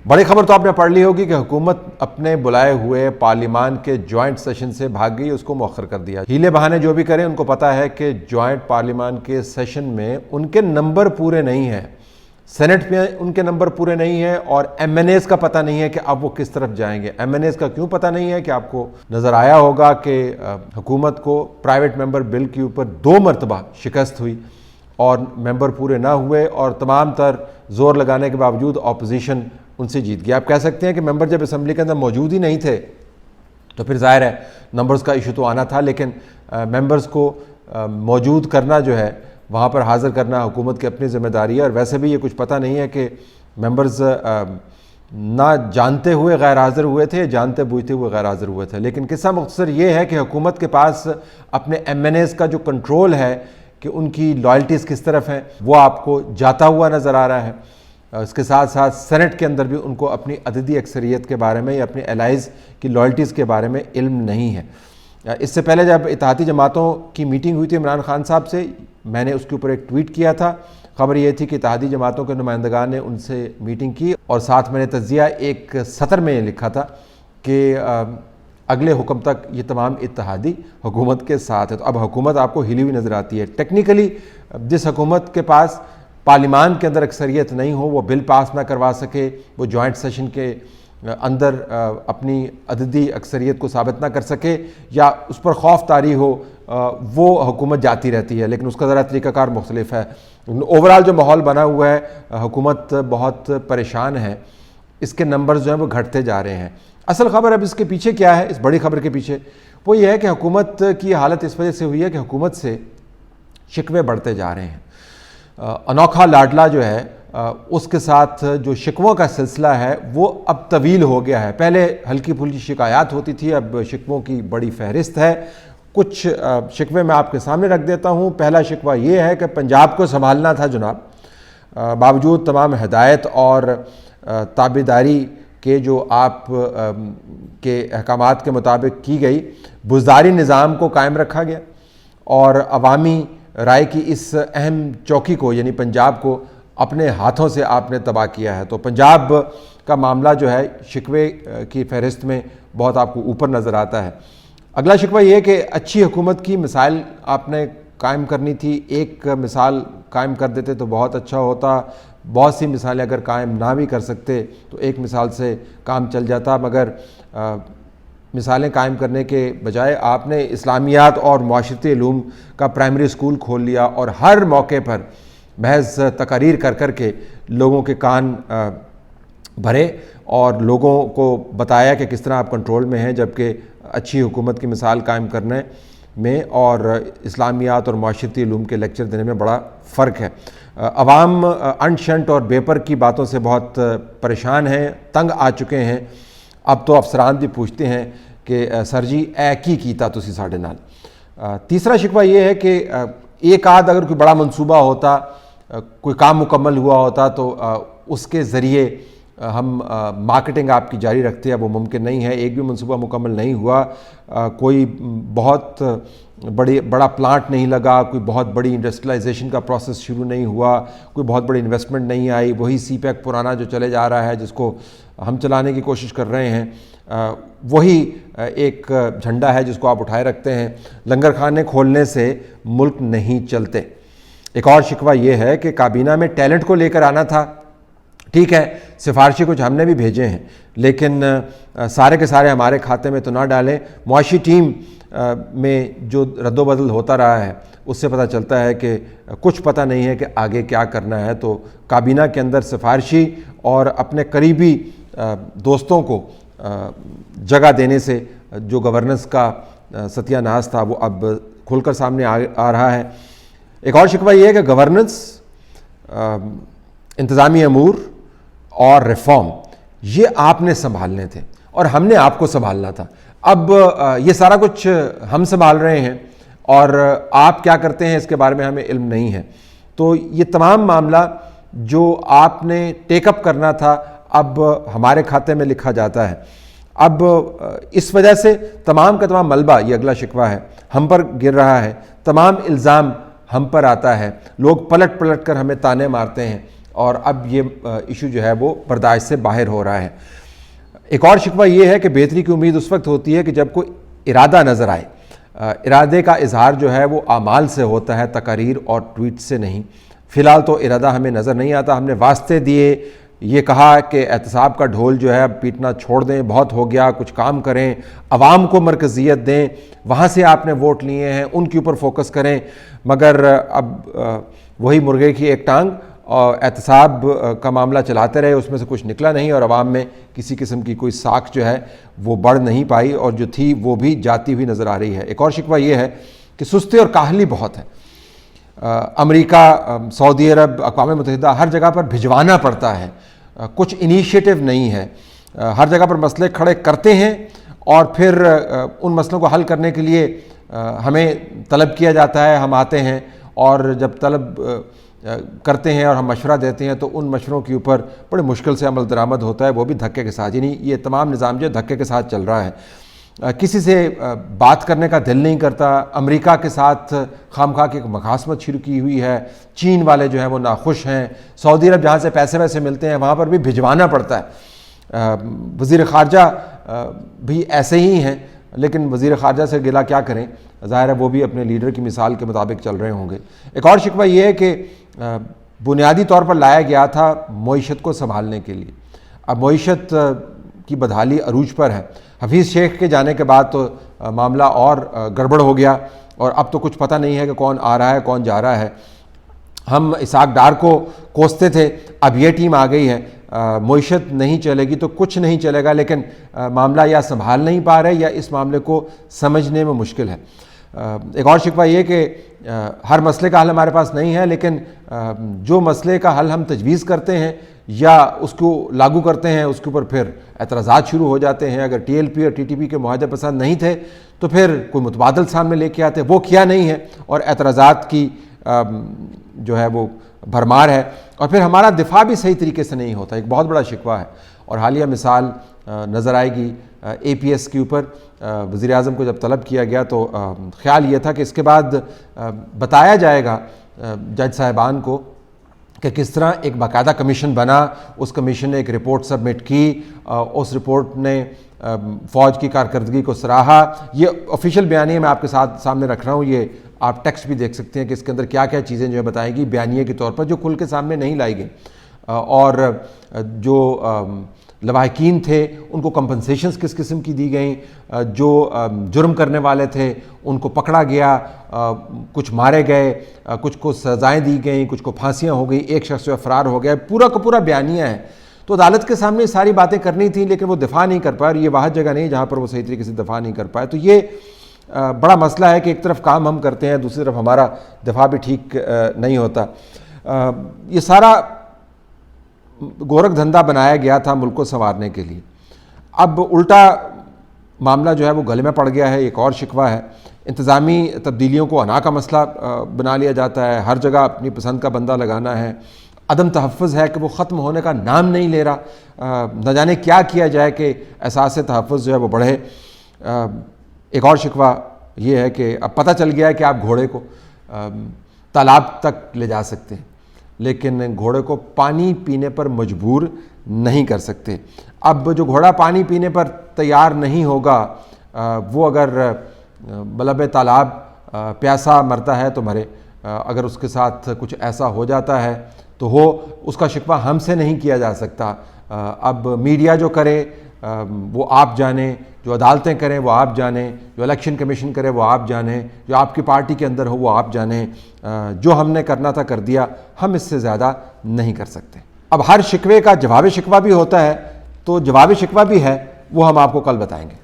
بڑی خبر تو آپ نے پڑھ لی ہوگی کہ حکومت اپنے بلائے ہوئے پارلیمان کے جوائنٹ سیشن سے بھاگ گئی، اس کو مؤخر کر دیا۔ ہیلے بہانے جو بھی کریں، ان کو پتا ہے کہ جوائنٹ پارلیمان کے سیشن میں ان کے نمبر پورے نہیں ہیں، سینٹ میں ان کے نمبر پورے نہیں ہیں، اور ایم این ایز کا پتہ نہیں ہے کہ اب وہ کس طرف جائیں گے۔ ایم این ایز کا کیوں پتہ نہیں ہے کہ آپ کو نظر آیا ہوگا کہ حکومت کو پرائیویٹ ممبر بل کے اوپر 2 مرتبہ شکست ہوئی اور ممبر پورے نہ ہوئے، اور تمام تر زور لگانے کے باوجود اپوزیشن ان سے جیت گیا۔ آپ کہہ سکتے ہیں کہ ممبر جب اسمبلی کے اندر موجود ہی نہیں تھے تو پھر ظاہر ہے نمبرز کا ایشو تو آنا تھا، لیکن ممبرز کو موجود کرنا جو ہے، وہاں پر حاضر کرنا حکومت کی اپنی ذمہ داری ہے، اور ویسے بھی یہ کچھ پتہ نہیں ہے کہ ممبرز نہ جانتے ہوئے غیر حاضر ہوئے تھے، جانتے بوجھتے ہوئے غیر حاضر ہوئے تھے۔ لیکن قصہ مختصر یہ ہے کہ حکومت کے پاس اپنے ایم این ایز کا جو کنٹرول ہے کہ ان کی لائلٹیز کس طرف ہیں، وہ آپ کو جاتا ہوا نظر آ رہا ہے۔ اس کے ساتھ ساتھ سینٹ کے اندر بھی ان کو اپنی عددی اکثریت کے بارے میں یا اپنے الائز کی لائلٹیز کے بارے میں علم نہیں ہے۔ اس سے پہلے جب اتحادی جماعتوں کی میٹنگ ہوئی تھی عمران خان صاحب سے، میں نے اس کے اوپر ایک ٹویٹ کیا تھا۔ خبر یہ تھی کہ اتحادی جماعتوں کے نمائندگان نے ان سے میٹنگ کی، اور ساتھ میں نے تجزیہ ایک سطر میں یہ لکھا تھا کہ اگلے حکم تک یہ تمام اتحادی حکومت کے ساتھ ہے۔ تو اب حکومت آپ کو ہلی ہوئی نظر آتی ہے۔ ٹیکنیکلی جس حکومت کے پاس پارلیمان کے اندر اکثریت نہیں ہو، وہ بل پاس نہ کروا سکے، وہ جوائنٹ سیشن کے اندر اپنی عددی اکثریت کو ثابت نہ کر سکے، یا اس پر خوف طاری ہو، وہ حکومت جاتی رہتی ہے، لیکن اس کا ذرا طریقہ کار مختلف ہے۔ اوورال جو ماحول بنا ہوا ہے، حکومت بہت پریشان ہے، اس کے نمبرز جو ہیں وہ گھٹتے جا رہے ہیں۔ اصل خبر اب اس کے پیچھے کیا ہے، اس بڑی خبر کے پیچھے وہ یہ ہے کہ حکومت کی حالت اس وجہ سے ہوئی ہے کہ حکومت سے شکوے بڑھتے جا رہے ہیں۔ انوکھا لاڈلا جو ہے، اس کے ساتھ جو شکووں کا سلسلہ ہے وہ اب طویل ہو گیا ہے۔ پہلے ہلکی پھلکی شکایات ہوتی تھی، اب شکووں کی بڑی فہرست ہے۔ کچھ شکوے میں آپ کے سامنے رکھ دیتا ہوں۔ پہلا شکوہ یہ ہے کہ پنجاب کو سنبھالنا تھا جناب، باوجود تمام ہدایت اور تابعداری کے جو آپ کے احکامات کے مطابق کی گئی، بزداری نظام کو قائم رکھا گیا، اور عوامی رائے کی اس اہم چوکی کو یعنی پنجاب کو اپنے ہاتھوں سے آپ نے تباہ کیا ہے۔ تو پنجاب کا معاملہ جو ہے شکوے کی فہرست میں بہت آپ کو اوپر نظر آتا ہے۔ اگلا شکوہ یہ ہے کہ اچھی حکومت کی مثال آپ نے قائم کرنی تھی، ایک مثال قائم کر دیتے تو بہت اچھا ہوتا، بہت سی مثالیں اگر قائم نہ بھی کر سکتے تو ایک مثال سے کام چل جاتا، مگر مثالیں قائم کرنے کے بجائے آپ نے اسلامیات اور معاشرتی علوم کا پرائمری اسکول کھول لیا، اور ہر موقع پر محض تقاریر کر کر کے لوگوں کے کان بھرے اور لوگوں کو بتایا کہ کس طرح آپ کنٹرول میں ہیں، جبکہ اچھی حکومت کی مثال قائم کرنے میں اور اسلامیات اور معاشرتی علوم کے لیکچر دینے میں بڑا فرق ہے۔ عوام انشنٹ اور بیپر کی باتوں سے بہت پریشان ہیں، تنگ آ چکے ہیں۔ اب تو افسران بھی پوچھتے ہیں کہ سر جی اے کی کیتا تسی ساڈے نال۔ تیسرا شکوہ یہ ہے کہ ایک آدھ اگر کوئی بڑا منصوبہ ہوتا، کوئی کام مکمل ہوا ہوتا تو اس کے ذریعے ہم مارکیٹنگ آپ کی جاری رکھتے، اب وہ ممکن نہیں ہے۔ ایک بھی منصوبہ مکمل نہیں ہوا، کوئی بہت بڑا پلانٹ نہیں لگا، کوئی بہت بڑی انڈسٹریلائزیشن کا پروسیس شروع نہیں ہوا، کوئی بہت بڑی انویسٹمنٹ نہیں آئی، وہی سی پیک پرانا جو چلے جا رہا ہے جس کو ہم چلانے کی کوشش کر رہے ہیں، وہی ایک جھنڈا ہے جس کو آپ اٹھائے رکھتے ہیں۔ لنگر خانے کھولنے سے ملک نہیں چلتے۔ ایک اور شکوہ یہ ہے کہ کابینہ میں ٹیلنٹ کو لے کر آنا تھا، ٹھیک ہے سفارشی کچھ ہم نے بھی بھیجے ہیں، لیکن سارے کے سارے ہمارے کھاتے میں تو نہ ڈالیں۔ معاشی ٹیم میں جو رد و بدل ہوتا رہا ہے اس سے پتہ چلتا ہے کہ کچھ پتہ نہیں ہے کہ آگے کیا کرنا ہے۔ تو کابینہ کے اندر سفارشی اور اپنے قریبی دوستوں کو جگہ دینے سے جو گورننس کا ستیہ ناز تھا وہ اب کھل کر سامنے آ رہا ہے۔ ایک اور شکوہ یہ ہے کہ گورننس، انتظامی امور اور ریفارم یہ آپ نے سنبھالنے تھے اور ہم نے آپ کو سنبھالنا تھا۔ اب یہ سارا کچھ ہم سنبھال رہے ہیں اور آپ کیا کرتے ہیں اس کے بارے میں ہمیں علم نہیں ہے۔ تو یہ تمام معاملہ جو آپ نے ٹیک اپ کرنا تھا اب ہمارے کھاتے میں لکھا جاتا ہے۔ اب اس وجہ سے تمام کا تمام ملبہ، یہ اگلا شکوہ ہے، ہم پر گر رہا ہے، تمام الزام ہم پر آتا ہے، لوگ پلٹ پلٹ کر ہمیں تانے مارتے ہیں۔ اور اب یہ ایشو جو ہے وہ برداشت سے باہر ہو رہا ہے۔ ایک اور شکوہ یہ ہے کہ بہتری کی امید اس وقت ہوتی ہے کہ جب کوئی ارادہ نظر آئے۔ ارادے کا اظہار جو ہے وہ اعمال سے ہوتا ہے، تقاریر اور ٹویٹ سے نہیں۔ فی الحال تو ارادہ ہمیں نظر نہیں آتا۔ ہم نے واسطے دیے، یہ کہا کہ احتساب کا ڈھول جو ہے اب پیٹنا چھوڑ دیں، بہت ہو گیا، کچھ کام کریں، عوام کو مرکزیت دیں، وہاں سے آپ نے ووٹ لیے ہیں ان کے اوپر فوکس کریں، مگر اب وہی مرغے کی ایک ٹانگ اور احتساب کا معاملہ چلاتے رہے، اس میں سے کچھ نکلا نہیں اور عوام میں کسی قسم کی کوئی ساکھ جو ہے وہ بڑھ نہیں پائی، اور جو تھی وہ بھی جاتی ہوئی نظر آ رہی ہے۔ ایک اور شکوہ یہ ہے کہ سستی اور کاہلی بہت ہے۔ امریکہ، سعودی عرب، اقوام متحدہ ہر جگہ پر بھجوانا پڑتا ہے، کچھ انیشیٹو نہیں ہے۔ ہر جگہ پر مسئلے کھڑے کرتے ہیں اور پھر ان مسئلوں کو حل کرنے کے لیے ہمیں طلب کیا جاتا ہے، ہم آتے ہیں اور جب طلب کرتے ہیں اور ہم مشورہ دیتے ہیں تو ان مشوروں کے اوپر بڑے مشکل سے عمل درآمد ہوتا ہے، وہ بھی دھکے کے ساتھ۔ یعنی یہ تمام نظام جو دھکے کے ساتھ چل رہا ہے، کسی سے بات کرنے کا دل نہیں کرتا۔ امریکہ کے ساتھ خامخواہ کی ایک مخاصمت شروع کی ہوئی ہے، چین والے جو ہیں وہ ناخوش ہیں، سعودی عرب جہاں سے پیسے ویسے ملتے ہیں وہاں پر بھی بھجوانا پڑتا ہے۔ وزیر خارجہ بھی ایسے ہی ہیں، لیکن وزیر خارجہ سے گلہ کیا کریں، ظاہر ہے وہ بھی اپنے لیڈر کی مثال کے مطابق چل رہے ہوں گے۔ ایک اور شکوہ یہ ہے کہ بنیادی طور پر لایا گیا تھا معیشت کو سنبھالنے کے لیے، اب معیشت کی بدحالی عروج پر ہے۔ حفیظ شیخ کے جانے کے بعد تو معاملہ اور گڑبڑ ہو گیا اور اب تو کچھ پتہ نہیں ہے کہ کون آ رہا ہے کون جا رہا ہے۔ ہم اسحاق ڈار کو کوستے تھے، اب یہ ٹیم آ گئی ہے، معیشت نہیں چلے گی تو کچھ نہیں چلے گا، لیکن معاملہ یا سنبھال نہیں پا رہے یا اس معاملے کو سمجھنے میں مشکل ہے۔ ایک اور شکوہ یہ کہ ہر مسئلے کا حل ہمارے پاس نہیں ہے، لیکن جو مسئلے کا حل ہم تجویز کرتے ہیں یا اس کو لاگو کرتے ہیں اس کے اوپر پھر اعتراضات شروع ہو جاتے ہیں۔ اگر ٹی ایل پی اور ٹی ٹی پی کے معاہدے پسند نہیں تھے تو پھر کوئی متبادل سامنے لے کے آتے، وہ کیا نہیں ہے اور اعتراضات کی جو ہے وہ بھرمار ہے، اور پھر ہمارا دفاع بھی صحیح طریقے سے نہیں ہوتا، ایک بہت بڑا شکوہ ہے۔ اور حالیہ مثال نظر آئے گی اے پی ایس کے اوپر، وزیر اعظم کو جب طلب کیا گیا تو خیال یہ تھا کہ اس کے بعد بتایا جائے گا جج صاحبان کو کہ کس طرح ایک باقاعدہ کمیشن بنا، اس کمیشن نے ایک رپورٹ سبمٹ کی، اس رپورٹ نے فوج کی کارکردگی کو سراہا۔ یہ آفیشیل بیانیے میں آپ کے ساتھ سامنے رکھ رہا ہوں، یہ آپ ٹیکسٹ بھی دیکھ سکتے ہیں کہ اس کے اندر کیا کیا چیزیں جو ہے بتائیں گی بیانیے کے طور پر، جو کھل کے سامنے نہیں لائی گئی، اور جو لواحقین تھے ان کو کمپنسیشنز کس قسم کی دی گئیں، جو جرم کرنے والے تھے ان کو پکڑا گیا، کچھ مارے گئے، کچھ کو سزائیں دی گئیں، کچھ کو پھانسیاں ہو گئی، ایک شخص جو فرار ہو گیا، پورا کا پورا بیانیہ ہے۔ تو عدالت کے سامنے ساری باتیں کرنی تھیں لیکن وہ دفاع نہیں کر پائے، اور یہ واحد جگہ نہیں جہاں پر وہ صحیح طریقے سے دفاع نہیں کر پائے۔ تو یہ بڑا مسئلہ ہے کہ ایک طرف کام ہم کرتے ہیں، دوسری طرف ہمارا دفاع بھی ٹھیک نہیں ہوتا۔ یہ سارا گورکھ دھندا بنایا گیا تھا ملک کو سنوارنے کے لیے، اب الٹا معاملہ جو ہے وہ گلے میں پڑ گیا ہے۔ ایک اور شکوہ ہے، انتظامی تبدیلیوں کو انا کا مسئلہ بنا لیا جاتا ہے، ہر جگہ اپنی پسند کا بندہ لگانا ہے، عدم تحفظ ہے کہ وہ ختم ہونے کا نام نہیں لے رہا، نہ جانے کیا کیا جائے کہ احساس تحفظ جو ہے وہ بڑھے۔ ایک اور شکوہ یہ ہے کہ اب پتہ چل گیا ہے کہ آپ گھوڑے کو تالاب تک لے جا سکتے ہیں لیکن گھوڑے کو پانی پینے پر مجبور نہیں کر سکتے۔ اب جو گھوڑا پانی پینے پر تیار نہیں ہوگا وہ اگر بلب تالاب پیاسا مرتا ہے تو مرے، اگر اس کے ساتھ کچھ ایسا ہو جاتا ہے تو اس کا شکوہ ہم سے نہیں کیا جا سکتا۔ اب میڈیا جو کرے وہ آپ جانیں، جو عدالتیں کریں وہ آپ جانیں، جو الیکشن کمیشن کرے وہ آپ جانیں، جو آپ کی پارٹی کے اندر ہو وہ آپ جانیں، جو ہم نے کرنا تھا کر دیا، ہم اس سے زیادہ نہیں کر سکتے۔ اب ہر شکوے کا جواب شکوہ بھی ہوتا ہے، تو جواب شکوہ بھی ہے وہ ہم آپ کو کل بتائیں گے۔